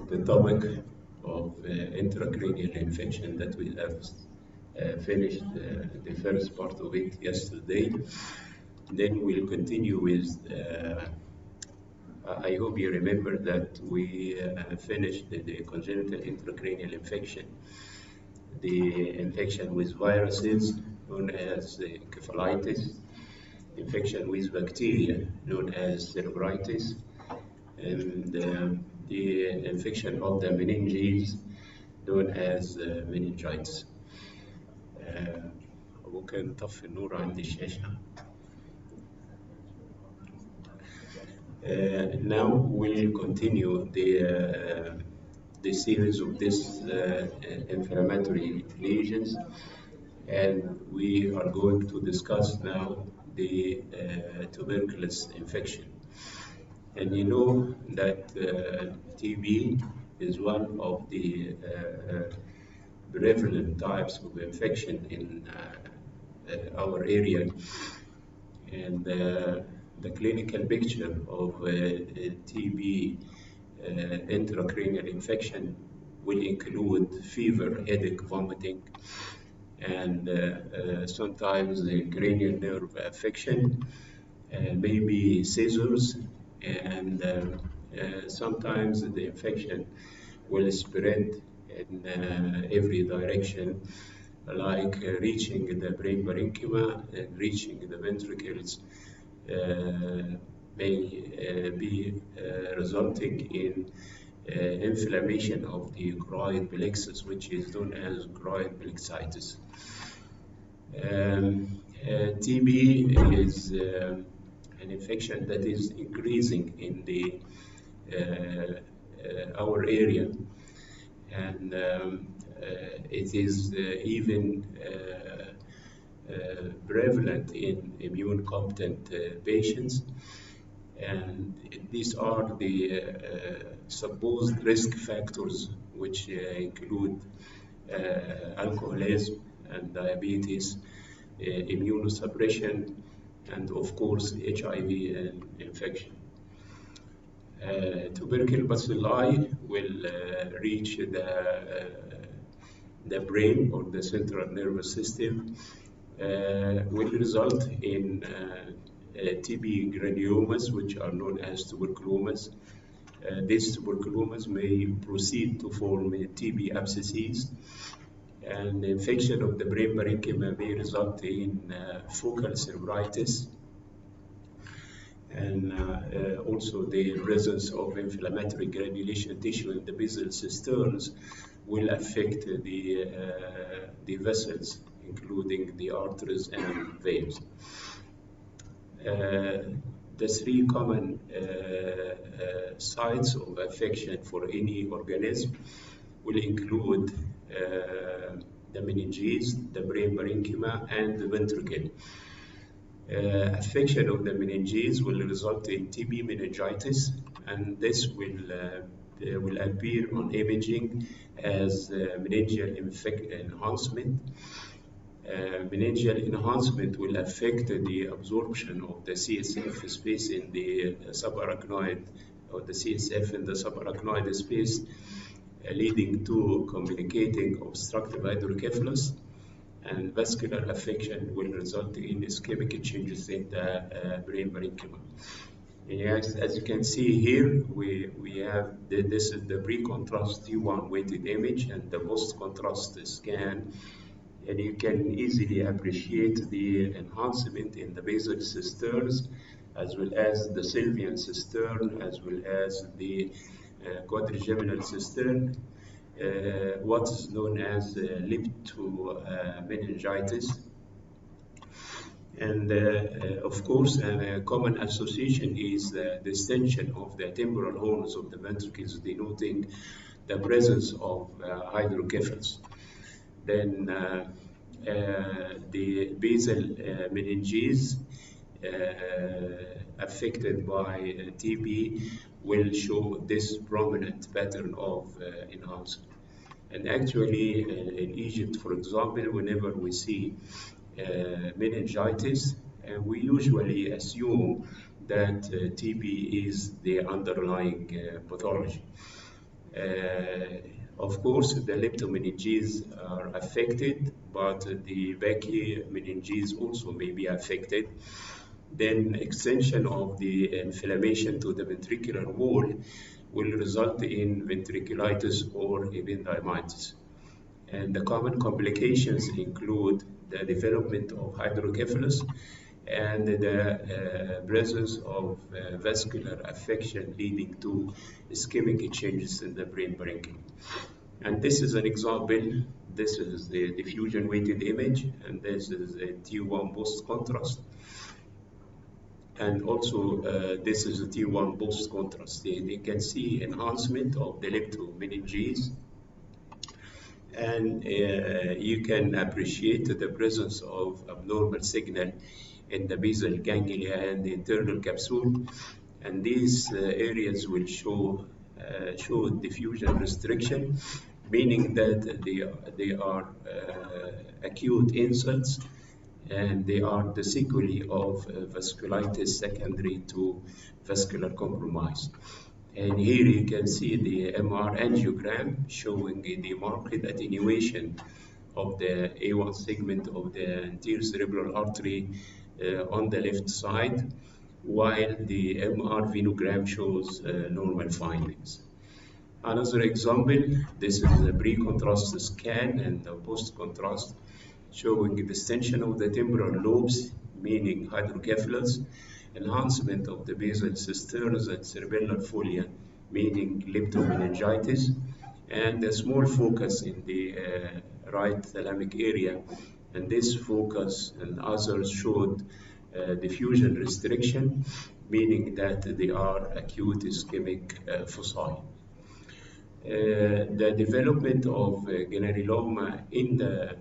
the topic of intracranial infection that we have finished the first part of it yesterday. Then we'll continue with, I hope you remember that we finished the congenital intracranial infection, the infection with viruses known as encephalitis, infection with bacteria known as cerebritis, and the infection of the meninges known as meningitis. ممكن نطفي النور عند الشاشة. Now we'll continue the series of these inflammatory lesions, and we are going to discuss now the tuberculous infection. And you know that TB is one of the prevalent types of infection in our area, and the clinical picture of TB intracranial infection will include fever, headache, vomiting, and sometimes the cranial nerve affection, maybe seizures, and sometimes the infection will spread in every direction, like reaching the brain parenchyma and reaching the ventricles, may be resulting in inflammation of the choroid plexus, which is known as choroid plexitis. TB is an infection that is increasing in our area, and it is even prevalent in immune-competent patients, and these are the supposed risk factors, which include alcoholism and diabetes, immunosuppression, and of course HIV infection. Tubercle bacilli will reach the brain or the central nervous system, will result in TB granulomas, which are known as tuberculomas. These tuberculomas may proceed to form TB abscesses, and the infection of the brain parenchyma may result in focal cerebritis, and also the presence of inflammatory granulation tissue in the basal cisterns will affect the vessels, including the arteries and veins. The three common sites of affection for any organism will include the meninges, the brain parenchyma, and the ventricle. Affection of the meninges will result in TB meningitis, and this will appear on imaging as meningeal enhancement. Meningeal enhancement will affect the absorption of the CSF space in the subarachnoid, or the CSF in the subarachnoid space, leading to communicating obstructive hydrocephalus, and vascular affection will result in ischemic changes in the brain parenchyma. Yes, as you can see here, we have this is the pre-contrast T1 weighted image and the post-contrast scan, and you can easily appreciate the enhancement in the basal cisterns, as well as the sylvian cistern, as well as the quadrigeminal cistern, what is known as leptomeningitis. And of course, a common association is the distension of the temporal horns of the ventricles, denoting the presence of hydrocephalus. Then the basal meninges affected by TB will show this prominent pattern of enhancement. And actually, in Egypt, for example, whenever we see meningitis, we usually assume that TB is the underlying pathology. Of course, the leptomeninges are affected, but the brachymeninges also may be affected. Then extension of the inflammation to the ventricular wall will result in ventriculitis or ependymitis. And the common complications include the development of hydrocephalus and the presence of vascular affection leading to ischemic changes in the brain parenchyma. And this is an example. This is the diffusion weighted image, and this is a T1 post contrast. And also, this is a T1 post contrast. You can see enhancement of the leptomeninges, and you can appreciate the presence of abnormal signal in the basal ganglia and the internal capsule, and these areas will show diffusion restriction, meaning that they are acute insults, and they are the sequelae of vasculitis secondary to vascular compromise. And here you can see the MR angiogram showing the marked attenuation of the A1 segment of the anterior cerebral artery on the left side, while the MR venogram shows normal findings. Another example, this is a pre-contrast scan and a post-contrast showing distension of the temporal lobes, meaning hydrocephalus, enhancement of the basal cisterns and cerebellar folia, meaning leptomeningitis, and a small focus in the right thalamic area. And this focus and others showed diffusion restriction, meaning that they are acute ischemic foci. The development of granuloma in the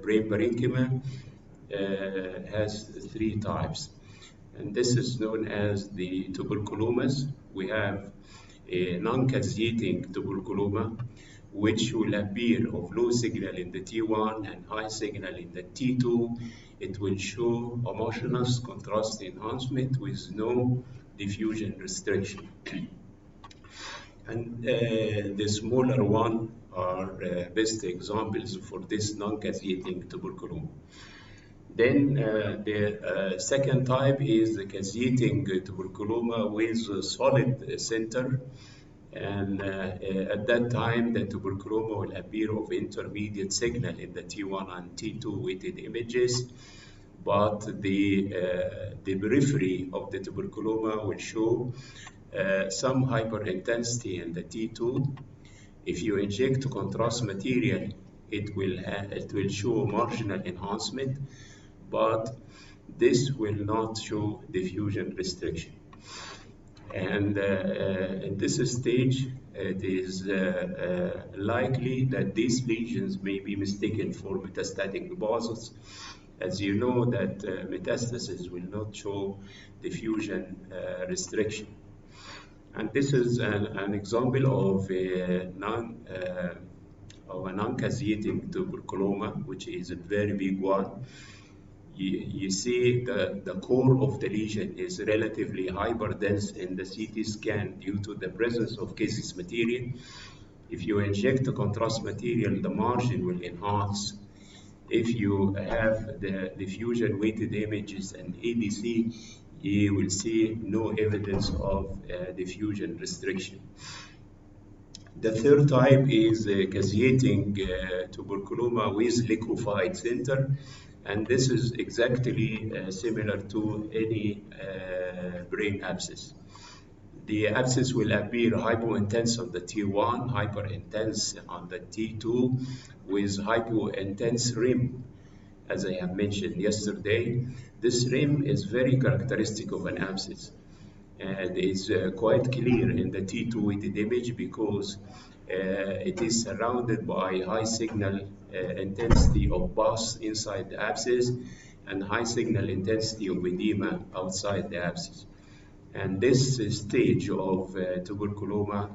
brain parenchyma has three types, and this is known as the tuberculomas. We have a non-caseating tuberculoma, which will appear of low signal in the T1 and high signal in the T2. It will show homogeneous contrast enhancement with no diffusion restriction. And the smaller one are best examples for this non-caseating tuberculoma. Then the second type is the caseating tuberculoma with a solid center, and at that time the tuberculoma will appear of intermediate signal in the T1 and T2 weighted images, but the periphery of the tuberculoma will show some hyperintensity in the T2. If you inject contrast material, it will show marginal enhancement, but this will not show diffusion restriction. And in this stage, it is likely that these lesions may be mistaken for metastatic deposits. As you know, that metastasis will not show diffusion restriction. And this is an example of a non-caseating tuberculoma, which is a very big one. You see the core of the lesion is relatively hyperdense in the CT scan due to the presence of caseous material. If you inject the contrast material, the margin will enhance. If you have the diffusion weighted images and ADC, you will see no evidence of diffusion restriction. The third type is caseating tuberculoma with liquefied center, and this is exactly similar to any brain abscess. The abscess will appear hypointense on the T1, hyperintense on the T2, with hypointense rim, as I have mentioned yesterday. This rim is very characteristic of an abscess, and it's quite clear in the T2 weighted image because it is surrounded by high signal intensity of pus inside the abscess and high signal intensity of edema outside the abscess. And this stage of tuberculoma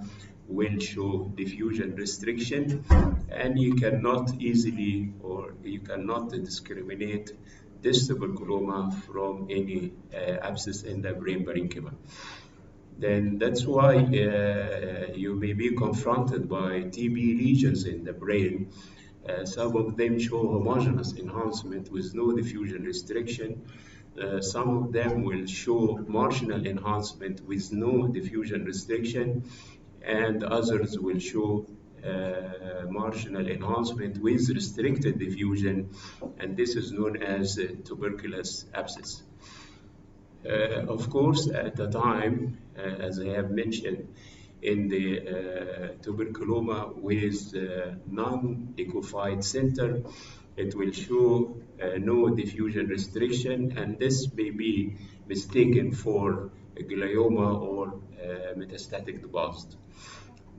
will show diffusion restriction, and you cannot easily or you cannot discriminate this tuberculoma from any abscess in the brain parenchyma. Then that's why you may be confronted by TB lesions in the brain. Some of them show homogeneous enhancement with no diffusion restriction. Some of them will show marginal enhancement with no diffusion restriction, and others will show marginal enhancement with restricted diffusion, and this is known as tuberculous abscess. Of course, at the time, as I have mentioned, in the tuberculoma with non-liquefied center, it will show no diffusion restriction, and this may be mistaken for a glioma or metastatic deposit.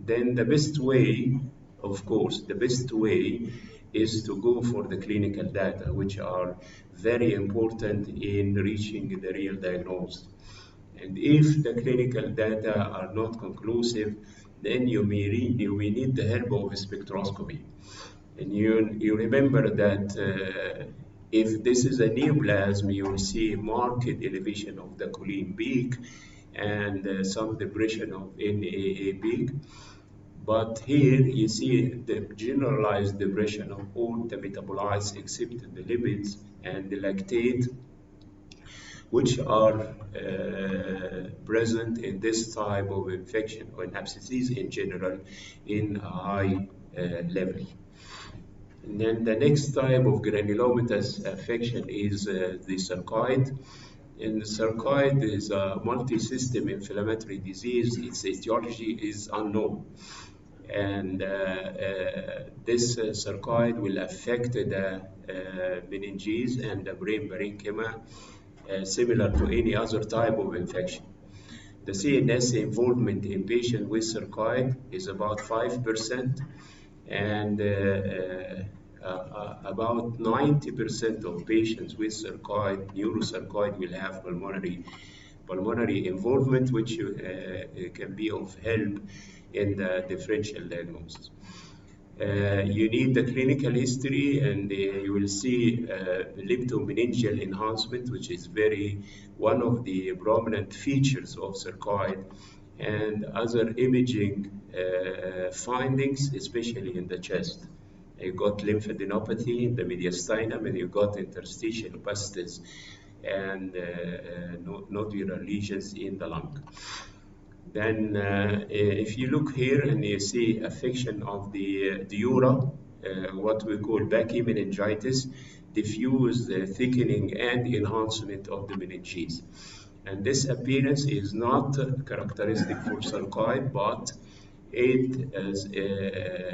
Then the best way, of course, the best way is to go for the clinical data, which are very important in reaching the real diagnosis. And if the clinical data are not conclusive, then you may need the help of a spectroscopy. And you remember that if this is a neoplasm, you will see marked elevation of the choline peak and some depression of NAA peak. But here you see the generalized depression of all the metabolites except the lipids and the lactate, which are present in this type of infection or in abscesses in general in a high level. And then the next type of granulomatous affection is the sarcoid. And the sarcoid is a multi-system inflammatory disease. Its etiology is unknown. And this sarcoid will affect the meninges and the brain parenchyma, similar to any other type of infection. The CNS involvement in patients with sarcoid is about 5%, and about 90% of patients with sarcoid, neurosarcoid, will have pulmonary involvement, which can be of help in the differential diagnosis. You need the clinical history, and you will see leptomeningeal enhancement, which is one of the prominent features of sarcoid, and other imaging findings, especially in the chest. You got lymphadenopathy in the mediastinum, and you got interstitial opacities and nodular lesions in the lung. Then if you look here and you see affection of the dura, what we call pachymeningitis, diffuse thickening and enhancement of the meninges. And this appearance is not characteristic for sarcoid, but it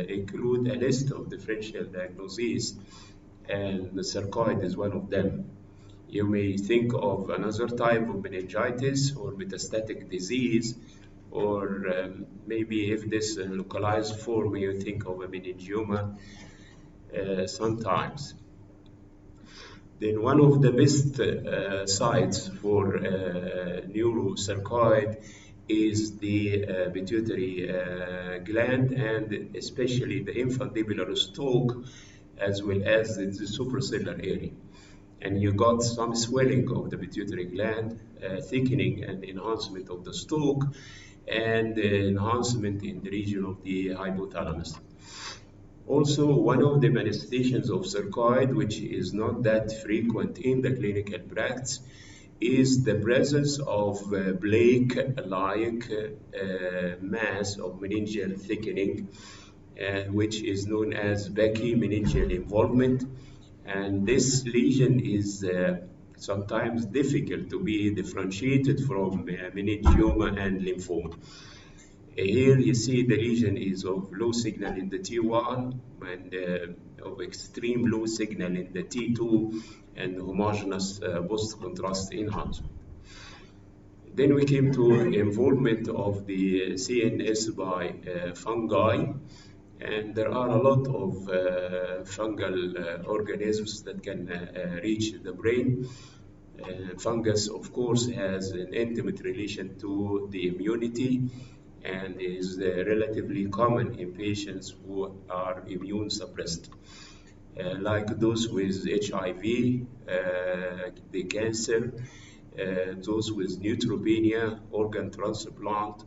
includes a list of differential diagnoses, and the sarcoid is one of them. You may think of another type of meningitis or metastatic disease, or maybe if this localized form, you think of a meningioma sometimes. Then one of the best sites for neurosarcoid is the pituitary gland, and especially the infundibular stalk, as well as the suprasellar area. And you got some swelling of the pituitary gland, thickening and enhancement of the stalk, and enhancement in the region of the hypothalamus. Also, one of the manifestations of sarcoid, which is not that frequent in the clinical practice, is the presence of plaque-like mass of meningeal thickening, which is known as pachymeningeal involvement. And this lesion is sometimes difficult to be differentiated from meningioma and lymphoma. Here you see the lesion is of low signal in the T1 and of extreme low signal in the T2 and homogeneous post-contrast enhancement. Then we came to involvement of the CNS by fungi. And there are a lot of fungal organisms that can reach the brain. Fungus, of course, has an intimate relation to the immunity and is relatively common in patients who are immune suppressed. like those with HIV, the cancer, those with neutropenia, organ transplant,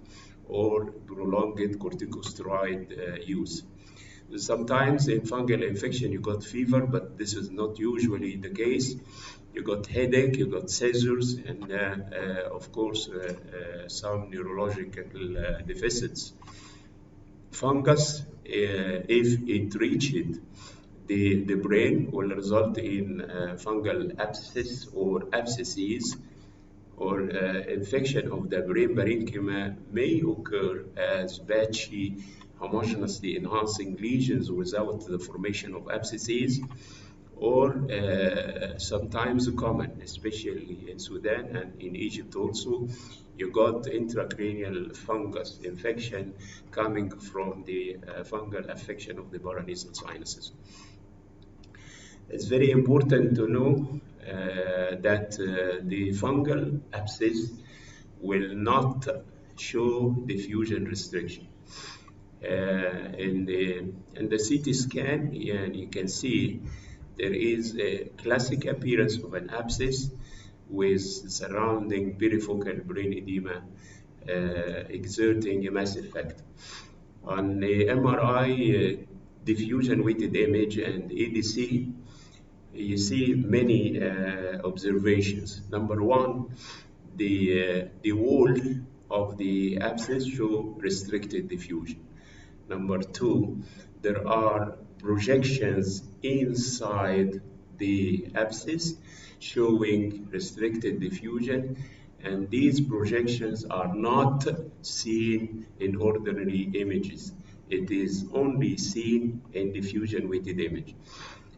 or prolonged corticosteroid use. Sometimes in fungal infection you got fever, but this is not usually the case. You got headache, you got seizures, and of course some neurological deficits. Fungus, if it reached the brain, will result in fungal abscess or abscesses, or infection of the brain parenchyma may occur as patchy, homogeneously enhancing lesions without the formation of abscesses, or sometimes common, especially in Sudan and in Egypt also. You got intracranial fungus infection coming from the fungal affection of the paranasal sinuses. It's very important to know that the fungal abscess will not show diffusion restriction. In the CT scan, you can see there is a classic appearance of an abscess with surrounding perifocal brain edema exerting a massive effect. On the MRI, diffusion weighted image, and ADC, you see many observations. Number one, the wall of the abscess show restricted diffusion. Number two, there are projections inside the abscess showing restricted diffusion, and these projections are not seen in ordinary images. It is only seen in diffusion weighted image.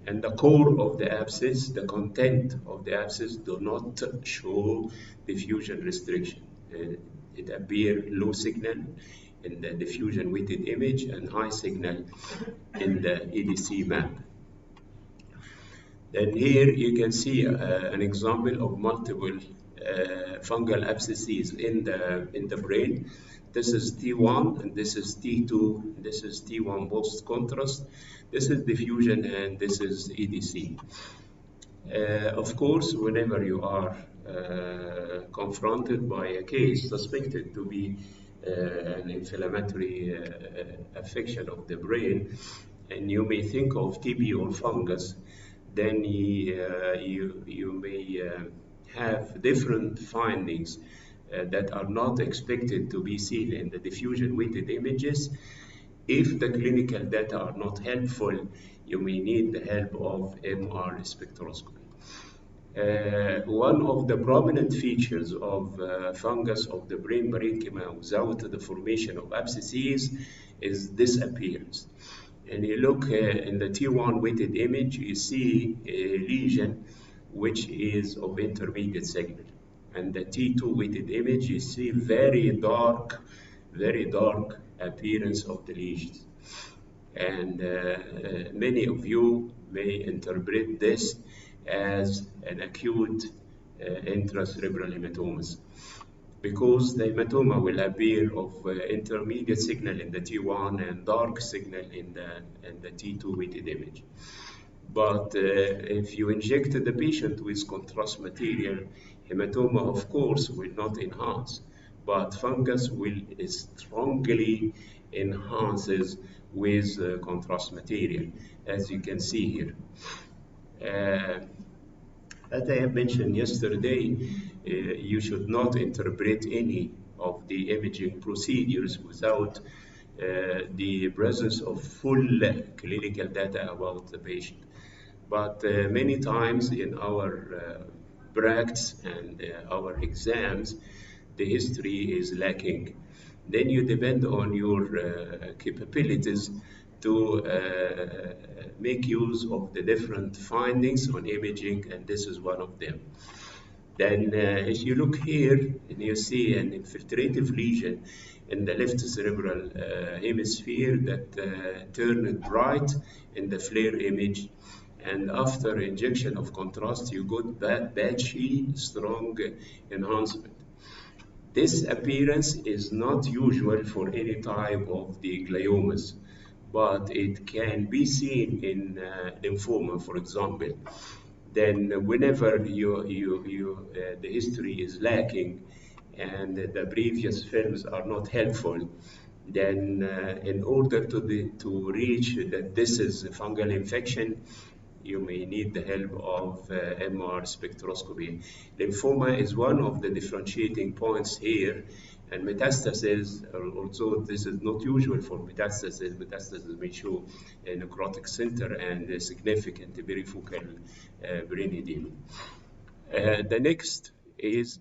And the core of the abscess, the content of the abscess, do not show diffusion restriction. It appears low signal in the diffusion weighted image and high signal in the EDC map. Then here you can see an example of multiple fungal abscesses in the brain. This is T1 and this is T2. This is T1 post contrast. This is diffusion and this is EDC. Of course, whenever you are confronted by a case suspected to be an inflammatory affection of the brain, and you may think of TB or fungus, then you may have different findings that are not expected to be seen in the diffusion weighted images. If the clinical data are not helpful, you may need the help of MR spectroscopy. One of the prominent features of fungus of the brain parenchyma without the formation of abscesses is disappearance. And you look in the T1 weighted image, you see a lesion which is of intermediate signal. And the T2 weighted image, you see very dark appearance of the lesions. And many of you may interpret this as an acute intracerebral hematomas, because the hematoma will appear of intermediate signal in the T1 and dark signal in the T2 weighted image. But if you inject the patient with contrast material, hematoma of course will not enhance, but fungus will strongly enhances with contrast material, as you can see here. As I have mentioned yesterday, you should not interpret any of the imaging procedures without the presence of full clinical data about the patient. But many times in our practice and our exams, the history is lacking. Then you depend on your capabilities to make use of the different findings on imaging, and this is one of them. Then if you look here, and you see an infiltrative lesion in the left cerebral hemisphere that turned bright in the FLAIR image, and after injection of contrast, you got patchy, strong enhancement. This appearance is not usual for any type of the gliomas, but it can be seen in lymphoma, for example. Then whenever the history is lacking and the previous films are not helpful, then in order to reach that this is a fungal infection, you may need the help of MR spectroscopy. Lymphoma is one of the differentiating points here, and metastasis, although this is not usual for metastasis, metastasis may show a necrotic center and a significant perifocal brain edema. The next is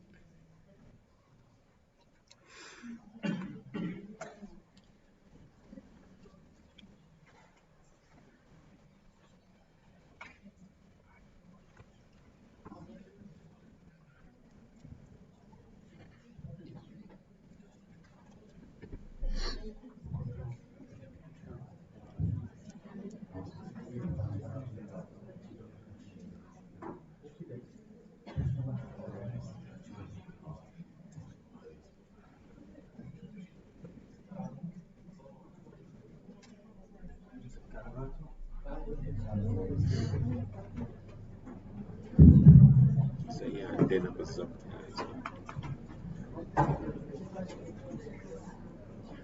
زي عندنا بالظبط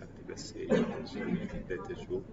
حتى بس عشان الداتا تشوف.